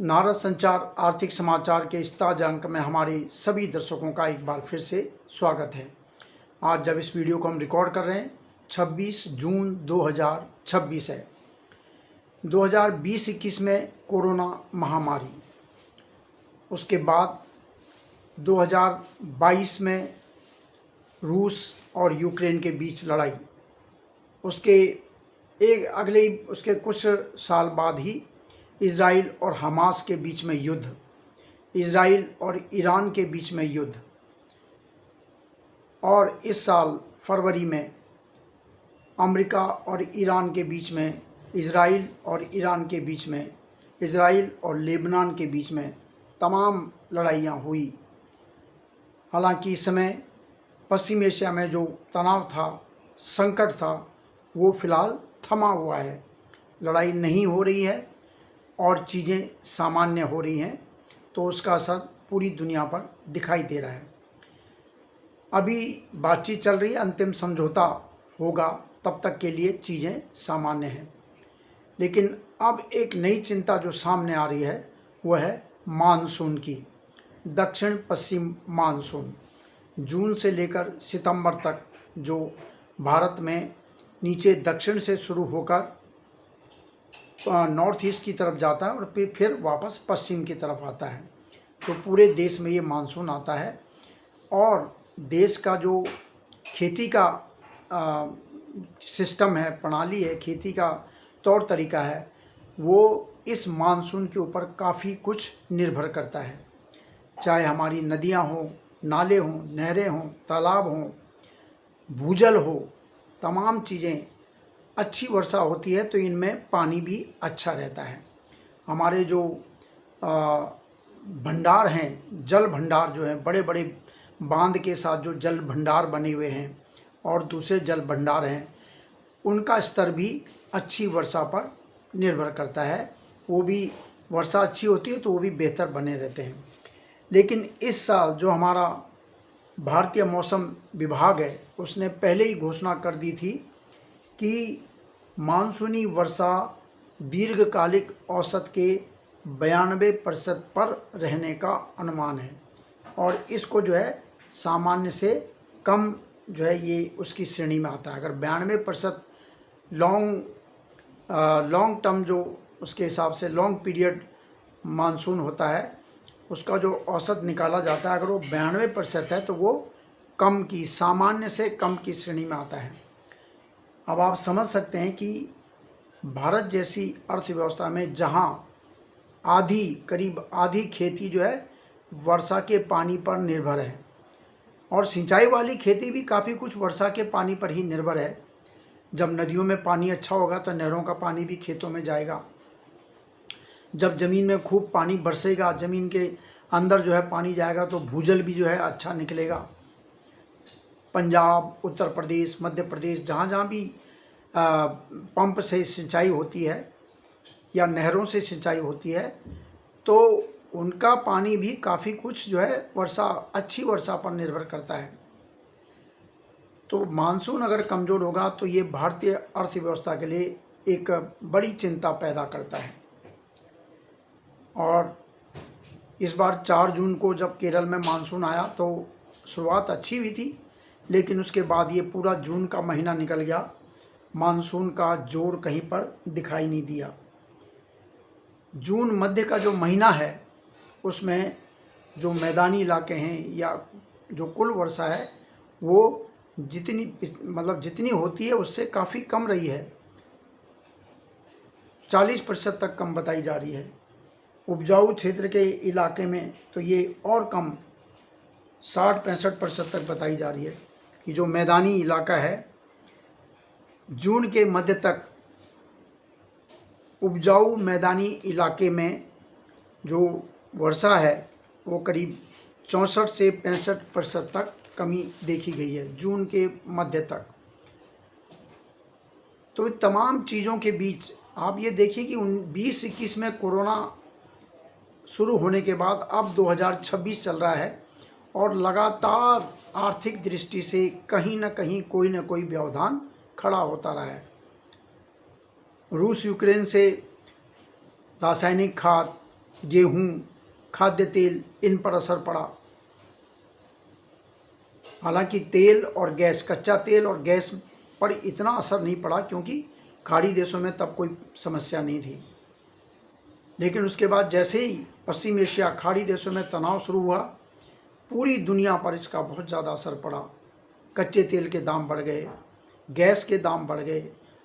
नारद संचार आर्थिक समाचार के इस ताज़ा अंक में हमारे सभी दर्शकों का एक बार फिर से स्वागत है। आज जब इस वीडियो को हम रिकॉर्ड कर रहे हैं 26 जून 2026 है। 2020-21 में कोरोना महामारी, उसके बाद 2022 में रूस और यूक्रेन के बीच लड़ाई, उसके कुछ साल बाद ही इज़राइल और हमास के बीच में युद्ध, इज़राइल और ईरान के बीच में युद्ध, और इस साल फरवरी में अमेरिका और ईरान के बीच में, इज़राइल और ईरान के बीच में, इज़राइल और लेबनान के बीच में तमाम लड़ाइयाँ हुई। हालांकि इस समय पश्चिम एशिया में जो तनाव था, संकट था, वो फ़िलहाल थमा हुआ है। लड़ाई नहीं हो रही है और चीज़ें सामान्य हो रही हैं, तो उसका असर पूरी दुनिया पर दिखाई दे रहा है। अभी बातचीत चल रही है, अंतिम समझौता होगा, तब तक के लिए चीज़ें सामान्य हैं। लेकिन अब एक नई चिंता जो सामने आ रही है वह है मानसून की। दक्षिण पश्चिम मानसून जून से लेकर सितंबर तक जो भारत में नीचे दक्षिण से शुरू होकर नॉर्थ ईस्ट की तरफ जाता है और फिर वापस पश्चिम की तरफ आता है। तो पूरे देश में ये मानसून आता है और देश का जो खेती का सिस्टम है, प्रणाली है, खेती का तौर तरीका है, वो इस मानसून के ऊपर काफ़ी कुछ निर्भर करता है। चाहे हमारी नदियाँ हों, नाले हों, नहरें हों, तालाब हों, भूजल हो, तमाम चीज़ें अच्छी वर्षा होती है तो इनमें पानी भी अच्छा रहता है। हमारे जो भंडार हैं, जल भंडार जो हैं, बड़े बड़े बांध के साथ जो जल भंडार बने हुए हैं और दूसरे जल भंडार हैं, उनका स्तर भी अच्छी वर्षा पर निर्भर करता है। वो भी वर्षा अच्छी होती है तो वो भी बेहतर बने रहते हैं। लेकिन इस साल जो हमारा भारतीय मौसम विभाग है, उसने पहले ही घोषणा कर दी थी कि मानसूनी वर्षा दीर्घकालिक औसत के 92% पर रहने का अनुमान है और इसको जो है सामान्य से कम जो है ये उसकी श्रेणी में आता है। अगर 92% लॉन्ग टर्म जो उसके हिसाब से लॉन्ग पीरियड मानसून होता है, उसका जो औसत निकाला जाता है, अगर वो 92% है तो वो कम की, सामान्य से कम की श्रेणी में आता है। अब आप समझ सकते हैं कि भारत जैसी अर्थव्यवस्था में जहां करीब आधी खेती जो है वर्षा के पानी पर निर्भर है और सिंचाई वाली खेती भी काफ़ी कुछ वर्षा के पानी पर ही निर्भर है। जब नदियों में पानी अच्छा होगा तो नहरों का पानी भी खेतों में जाएगा। जब ज़मीन में खूब पानी बरसेगा, ज़मीन के अंदर जो है पानी जाएगा तो भूजल भी जो है अच्छा निकलेगा। पंजाब, उत्तर प्रदेश, मध्य प्रदेश, जहाँ जहाँ भी पंप से सिंचाई होती है या नहरों से सिंचाई होती है, तो उनका पानी भी काफ़ी कुछ जो है अच्छी वर्षा पर निर्भर करता है। तो मानसून अगर कमज़ोर होगा तो ये भारतीय अर्थव्यवस्था के लिए एक बड़ी चिंता पैदा करता है। और इस बार 4 जून को जब केरल में मानसून आया तो शुरुआत अच्छी हुई थी, लेकिन उसके बाद ये पूरा जून का महीना निकल गया, मानसून का जोर कहीं पर दिखाई नहीं दिया। जून मध्य का जो महीना है उसमें जो मैदानी इलाके हैं या जो कुल वर्षा है वो जितनी होती है उससे काफ़ी कम रही है, 40% तक कम बताई जा रही है। उपजाऊ क्षेत्र के इलाके में तो ये और कम 60-65% तक बताई जा रही है कि जो मैदानी इलाका है, जून के मध्य तक उपजाऊ मैदानी इलाके में जो वर्षा है वो करीब 64 से 65% तक कमी देखी गई है जून के मध्य तक। तो तमाम चीज़ों के बीच आप ये देखिए कि 20-21 में कोरोना शुरू होने के बाद अब 2026 चल रहा है और लगातार आर्थिक दृष्टि से कहीं ना कहीं कोई ना कोई व्यवधान खड़ा होता रहा है। रूस यूक्रेन से रासायनिक खाद गेहूं, खाद्य तेल, इन पर असर पड़ा। हालांकि तेल और गैस, कच्चा तेल और गैस पर इतना असर नहीं पड़ा क्योंकि खाड़ी देशों में तब कोई समस्या नहीं थी। लेकिन उसके बाद जैसे ही पश्चिम एशिया, खाड़ी देशों में तनाव शुरू हुआ, पूरी दुनिया पर इसका बहुत ज़्यादा असर पड़ा। कच्चे तेल के दाम बढ़ गए, गैस के दाम बढ़ गए,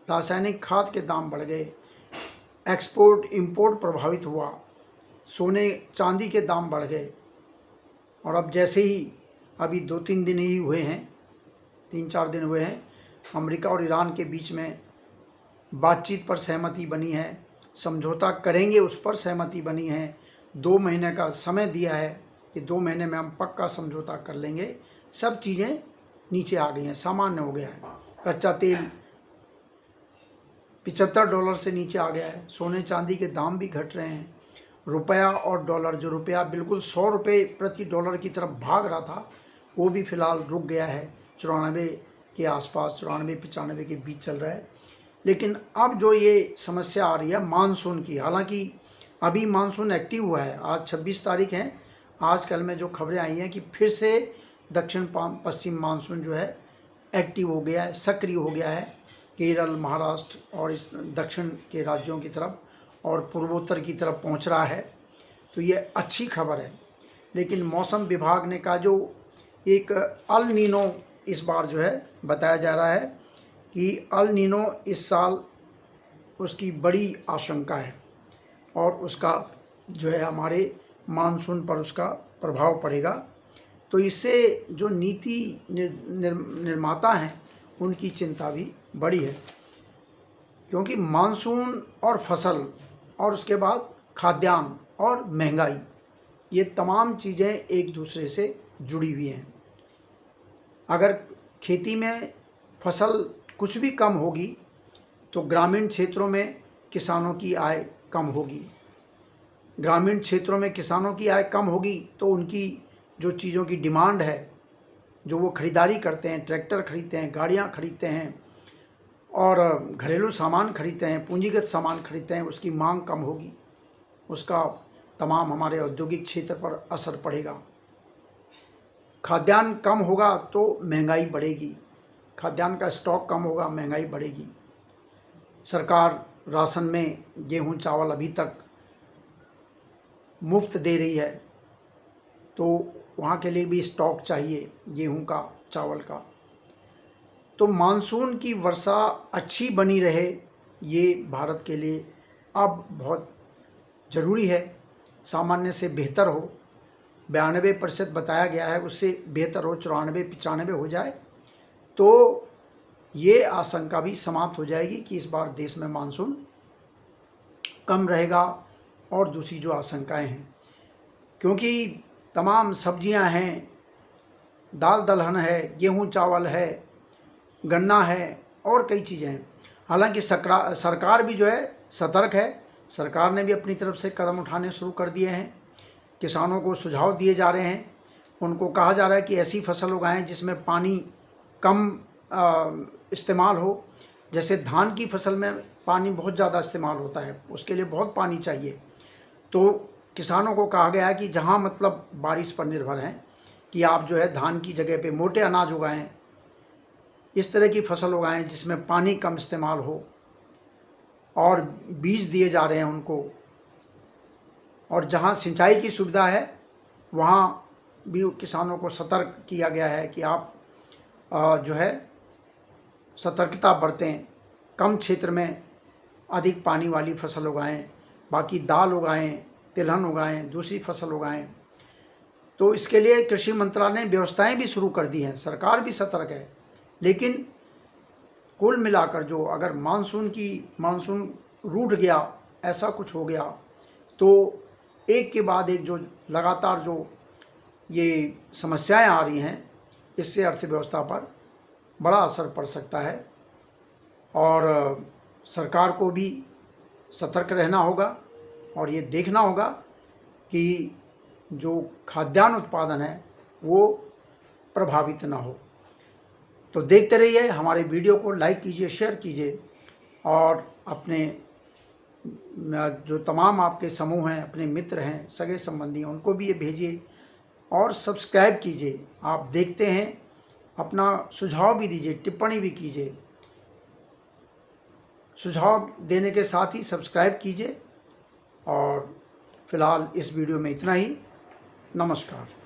रासायनिक खाद के दाम बढ़ गए, एक्सपोर्ट इंपोर्ट प्रभावित हुआ, सोने चांदी के दाम बढ़ गए। और अब जैसे ही अभी 2-3 दिन ही हुए हैं, 3-4 दिन हुए हैं, अमेरिका और ईरान के बीच में बातचीत पर सहमति बनी है, समझौता करेंगे उस पर सहमति बनी है। 2 महीने का समय दिया है कि 2 महीने में हम पक्का समझौता कर लेंगे। सब चीज़ें नीचे आ गई हैं, सामान्य हो गया है। कच्चा तेल $75 से नीचे आ गया है, सोने चांदी के दाम भी घट रहे हैं। रुपया और डॉलर, जो रुपया बिल्कुल 100 रुपये प्रति डॉलर की तरफ भाग रहा था, वो भी फ़िलहाल रुक गया है, 94 के आसपास, 94-95 के बीच चल रहा है। लेकिन अब जो ये समस्या आ रही है मानसून की, हालांकि अभी मानसून एक्टिव हुआ है, आज 26 तारीख है। आजकल में जो खबरें आई हैं कि फिर से दक्षिण पश्चिम मानसून जो है एक्टिव हो गया है, सक्रिय हो गया है केरल, महाराष्ट्र और इस दक्षिण के राज्यों की तरफ और पूर्वोत्तर की तरफ पहुंच रहा है। तो ये अच्छी खबर है। लेकिन मौसम विभाग ने कहा, जो एक अल नीनो इस बार जो है बताया जा रहा है कि अल नीनो इस साल उसकी बड़ी आशंका है और उसका जो है हमारे मानसून पर उसका प्रभाव पड़ेगा। तो इससे जो नीति निर्माता हैं उनकी चिंता भी बड़ी है, क्योंकि मानसून और फसल और उसके बाद खाद्यान्न और महंगाई, ये तमाम चीज़ें एक दूसरे से जुड़ी हुई हैं। अगर खेती में फसल कुछ भी कम होगी तो ग्रामीण क्षेत्रों में किसानों की आय कम होगी। ग्रामीण क्षेत्रों में किसानों की आय कम होगी तो उनकी जो चीज़ों की डिमांड है, जो वो ख़रीदारी करते हैं, ट्रैक्टर खरीदते हैं, गाड़ियाँ खरीदते हैं और घरेलू सामान खरीदते हैं, पूंजीगत सामान खरीदते हैं, उसकी मांग कम होगी। उसका तमाम हमारे औद्योगिक क्षेत्र पर असर पड़ेगा। खाद्यान्न कम होगा तो महंगाई बढ़ेगी, खाद्यान्न का स्टॉक कम होगा, महंगाई बढ़ेगी। सरकार राशन में गेहूं, चावल अभी तक मुफ्त दे रही है, तो वहाँ के लिए भी स्टॉक चाहिए गेहूं का, चावल का। तो मानसून की वर्षा अच्छी बनी रहे, ये भारत के लिए अब बहुत ज़रूरी है। सामान्य से बेहतर हो, 92% बताया गया है, उससे बेहतर हो, 94-95 हो जाए तो ये आशंका भी समाप्त हो जाएगी कि इस बार देश में मानसून कम रहेगा। और दूसरी जो आशंकाएं हैं, क्योंकि तमाम सब्जियां हैं, दाल दलहन है, गेहूं चावल है, गन्ना है और कई चीज़ें हैं। हालांकि सरकार भी जो है सतर्क है, सरकार ने भी अपनी तरफ से कदम उठाने शुरू कर दिए हैं। किसानों को सुझाव दिए जा रहे हैं, उनको कहा जा रहा है कि ऐसी फसल उगाएं जिसमें पानी कम इस्तेमाल हो। जैसे धान की फसल में पानी बहुत ज़्यादा इस्तेमाल होता है, उसके लिए बहुत पानी चाहिए। तो किसानों को कहा गया है कि जहाँ मतलब बारिश पर निर्भर हैं कि आप जो है धान की जगह पे मोटे अनाज उगाएं, इस तरह की फसल उगाएं जिसमें पानी कम इस्तेमाल हो। और बीज दिए जा रहे हैं उनको, और जहाँ सिंचाई की सुविधा है वहाँ भी किसानों को सतर्क किया गया है कि आप जो है सतर्कता बरतें, कम क्षेत्र में अधिक पानी वाली फसल उगाएं, बाकी दाल उगाएं, तिलहन उगाएं, दूसरी फसल उगाएं। तो इसके लिए कृषि मंत्रालय ने व्यवस्थाएं भी शुरू कर दी हैं, सरकार भी सतर्क है। लेकिन कुल मिलाकर जो अगर मानसून रूठ गया, ऐसा कुछ हो गया, तो एक के बाद एक जो लगातार जो ये समस्याएं आ रही हैं, इससे अर्थव्यवस्था पर बड़ा असर पड़ सकता है। और सरकार को भी सतर्क रहना होगा और ये देखना होगा कि जो खाद्यान्न उत्पादन है वो प्रभावित ना हो। तो देखते रहिए, हमारे वीडियो को लाइक कीजिए, शेयर कीजिए और अपने जो तमाम आपके समूह हैं, अपने मित्र हैं, सगे संबंधी हैं, उनको भी ये भेजिए और सब्सक्राइब कीजिए। आप देखते हैं, अपना सुझाव भी दीजिए, टिप्पणी भी कीजिए। सुझाव देने के साथ ही सब्सक्राइब कीजिए। और फिलहाल इस वीडियो में इतना ही। नमस्कार।